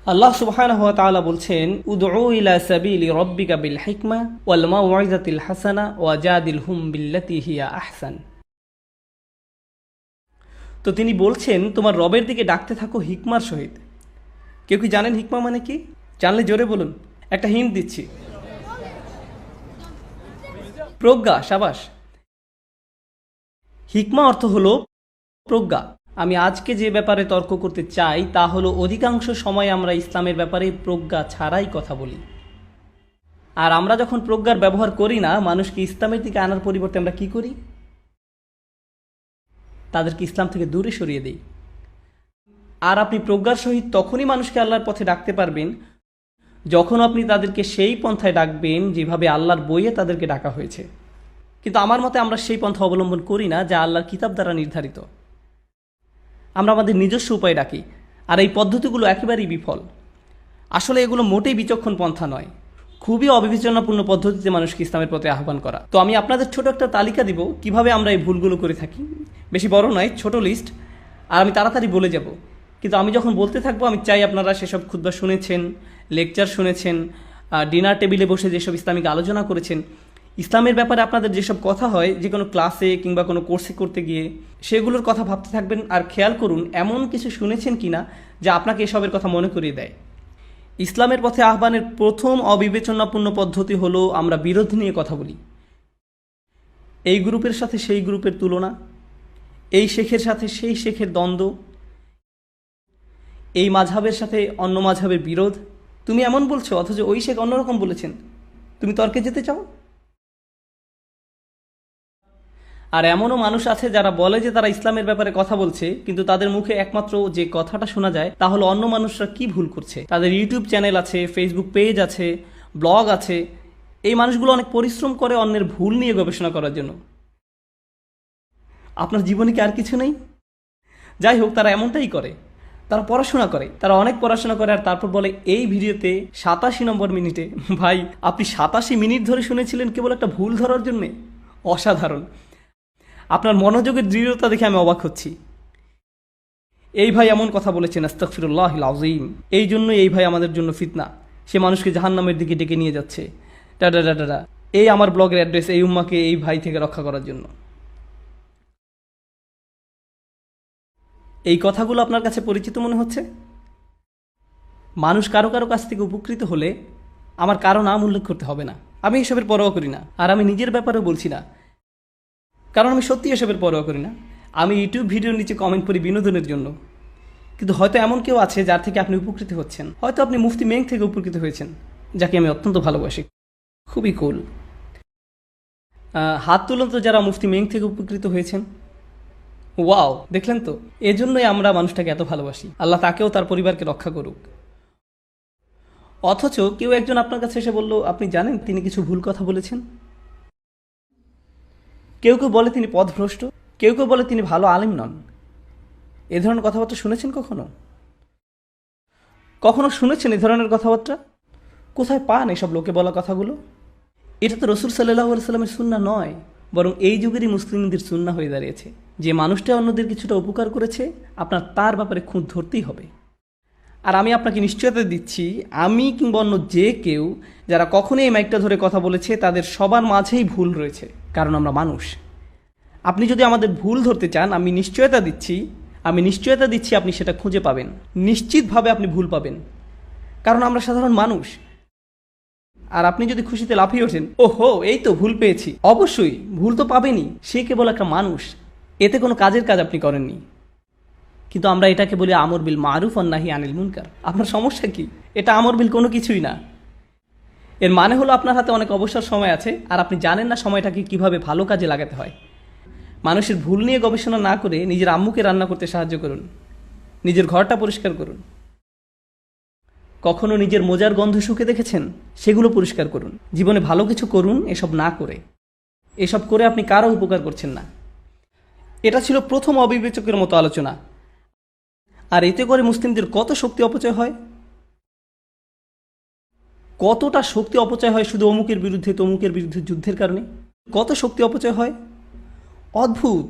আল্লাহ সুবহানাহু ওয়া তাআলা বলছেন, উদউ ইলা সাবিলি রাব্বিকা বিল হিকমা ওয়াল মাউইযাতিল হাসানা ওয়াজাদিলহুম বিল্লাতী হিয়া আহসান। তো তিনি বলছেন, তোমার রবের দিকে ডাকতে থাকো হিকমার সহিত। কেউ কি জানেন হিকমা মানে কি? জানলে জোরে বলুন। একটা হিন্ট দিচ্ছি, প্রজ্ঞা। সাবাস। হিকমা অর্থ হলো প্রজ্ঞা। আমি আজকে যে ব্যাপারে তর্ক করতে চাই তা হলো, অধিকাংশ সময় আমরা ইসলামের ব্যাপারে প্রজ্ঞা ছাড়াই কথা বলি। আর আমরা যখন প্রজ্ঞার ব্যবহার করি না, মানুষকে ইসলামের দিকে আনার পরিবর্তে আমরা কি করি? তাদেরকে ইসলাম থেকে দূরে সরিয়ে দেই। আর আপনি প্রজ্ঞার সহিত তখনই মানুষকে আল্লাহর পথে ডাকতে পারবেন যখন আপনি তাদেরকে সেই পন্থায় ডাকবেন যেভাবে আল্লাহর বইয়ে তাদেরকে ডাকা হয়েছে। কিন্তু আমার মতে আমরা সেই পন্থা অবলম্বন করি না যা আল্লাহর কিতাব দ্বারা নির্ধারিত। আমরা আমাদের নিজস্ব উপায়ে ডাকি, আর এই পদ্ধতিগুলো একেবারেই বিফল। আসলে এগুলো মোটেই বিচক্ষণ পন্থা নয়, খুবই অবিবেচনাপূর্ণ পদ্ধতিতে মানুষকে ইসলামের পথে আহ্বান করা। তো আমি আপনাদের ছোট একটা তালিকা দিব কিভাবে আমরা এই ভুলগুলো করে থাকি। বেশি বড় নয়, ছোট লিস্ট, আর আমি তাড়াতাড়ি বলে যাব। কিন্তু আমি যখন বলতে থাকবো, আমি চাই আপনারা সেসব খুতবা শুনেছেন, লেকচার শুনেছেন, ডিনার টেবিলে বসে যেসব ইসলামিক আলোচনা করেছেন, ইসলামের ব্যাপারে আপনাদের যেসব কথা হয় যে কোনো ক্লাসে কিংবা কোনো কোর্সে করতে গিয়ে, সেগুলোর কথা ভাবতে থাকবেন। আর খেয়াল করুন এমন কিছু শুনেছেন কিনা যা আপনাকে এসবের কথা মনে করিয়ে দেয়। ইসলামের পথে আহ্বানের প্রথম অবিবেচনাপূর্ণ পদ্ধতি হলো আমরা বিরোধ নিয়ে কথা বলি। এই গ্রুপের সাথে সেই গ্রুপের তুলনা, এই শেখের সাথে সেই শেখের দ্বন্দ্ব, এই মাঝহাবের সাথে অন্য মাঝহাবের বিরোধ। তুমি এমন বলছো অথচ ওই শেখ অন্যরকম বলেছেন, তুমি তর্কে যেতে চাও? আর এমনও মানুষ আছে যারা বলে যে তারা ইসলামের ব্যাপারে কথা বলছে, কিন্তু তাদের মুখে একমাত্র যে কথাটা শোনা যায় তা হলো অন্য মানুষরা কি ভুল করছে। তাদের ইউটিউব চ্যানেল আছে, ফেসবুক পেজ আছে, ব্লগ আছে। এই মানুষগুলো অনেক পরিশ্রম করে অন্যের ভুল নিয়ে গবেষণা করার জন্য। আপনার জীবনে কি আর কিছু নেই? যাই হোক, তারা এমনটাই করে। তারা পড়াশোনা করে, তারা অনেক পড়াশোনা করে, আর তারপর বলে এই ভিডিওতে 87 নম্বর মিনিটে। ভাই, আপনি 87 মিনিট ধরে শুনেছিলেন কেবল একটা ভুল ধরার জন্যে? অসাধারণ। আপনার মনোযোগের দৃঢ়তা দেখে আমি অবাক হচ্ছি। এই ভাই এমন কথা বলেছেন, আস্তাগফিরুল্লাহিল আযীম। এই জন্যই এই ভাই আমাদের জন্য ফিতনা। সে মানুষকে জাহান্নামের দিকে ডেকে নিয়ে যাচ্ছে। Tata tata. এই আমার ব্লগের অ্যাড্রেস এই উম্মাকে এই ভাই থেকে রক্ষা করার জন্য। এই কথাগুলো আপনার কাছে পরিচিত মনে হচ্ছে? মানুষ কারো কারো কাছ থেকে উপকৃত হলে আমার কারো নাম উল্লেখ করতে হবে না। আমি এসবের পরোয়া করি না। আর আমি নিজের ব্যাপারেও বলছি না, কারণ আমি সত্যি এসবের পরোয়া করি না। আমি ইউটিউব ভিডিওর নিচে কমেন্ট করি বিনোদনের জন্য। কিন্তু হয়তো এমন কেউ আছে যার থেকে আপনি উপকৃত হচ্ছেন। হয়তো আপনি মুফতি মেং থেকে উপকৃত হয়েছেন, যাকে আমি অত্যন্ত ভালোবাসি। খুবই কুল। হাত তুলুন তো যারা মুফতি মেং থেকে উপকৃত হয়েছেন। ওয়াও, দেখলেন তো? এজন্যই আমরা মানুষটাকে এত ভালোবাসি। আল্লাহ তাকেও তার পরিবারকে রক্ষা করুক। অথচ কেউ একজন আপনার কাছে এসে বলল, আপনি জানেন তিনি কিছু ভুল কথা বলেছেন। কেউ কেউ বলে তিনি পথভ্রষ্ট, কেউ কেউ বলে তিনি ভালো আলিম নন। এ ধরনের কথাবার্তা শুনেছেন কখনো? কখনো শুনেছেন এ ধরনের কথাবার্তা? কোথায় পান এসব লোকে বলা কথাগুলো? এটা তো রসুল সাল্লাল্লাহু আলাইহি সাল্লামের সুন্নাহ নয়, বরং এই যুগেরই মুসলিমদের সুন্নাহ হয়ে দাঁড়িয়েছে। যে মানুষটা অন্যদের কিছুটা উপকার করেছে, আপনার তার ব্যাপারে খুঁত ধরতেই হবে। আর আমি আপনাকে নিশ্চয়তা দিচ্ছি, আমি কিংবা অন্য যে কেউ যারা কখনোই এই মাইকটা ধরে কথা বলেছে, তাদের সবার মাঝেই ভুল রয়েছে, কারণ আমরা মানুষ। আপনি যদি আমাদের ভুল ধরতে চান, আমি নিশ্চয়তা দিচ্ছি আপনি সেটা খুঁজে পাবেন। নিশ্চিতভাবে আপনি ভুল পাবেন, কারণ আমরা সাধারণ মানুষ। আর আপনি যদি খুশিতে লাফিয়ে ওঠেন, ওহো এই তো ভুল পেয়েছি, অবশ্যই ভুল তো পাবেনই, সে কেবল একটা মানুষ, এতে কোনো কাজের কাজ আপনি করেননি। কিন্তু আমরা এটাকে বলি আমর বিল মারুফ ওয়ান নাহি আনিল মুনকার। আপনার সমস্যা কি? এটা আমর বিল কোনো কিছুই না। এর মানে হলো আপনার হাতে অনেক অবসর সময় আছে, আর আপনি জানেন না সময়টাকে কিভাবে ভালো কাজে লাগাতে হয়। মানুষের ভুল নিয়ে গবেষণা না করে নিজের আম্মুকে রান্না করতে সাহায্য করুন, নিজের ঘরটা পরিষ্কার করুন। কখনো নিজের মোজার গন্ধ শুকে দেখেছেন? সেগুলো পরিষ্কার করুন। জীবনে ভালো কিছু করুন, এসব না করে। এসব করে আপনি কারো উপকার করছেন না। এটা ছিল প্রথম অবিবেচকের মতো আলোচনা। আর এতে করে মুসলিমদের কত শক্তি অপচয় হয়, কতটা শক্তি অপচয় হয় শুধু অমুকের বিরুদ্ধে তমুকের বিরুদ্ধে যুদ্ধের কারণে। কত শক্তি অপচয় হয়, অদ্ভুত।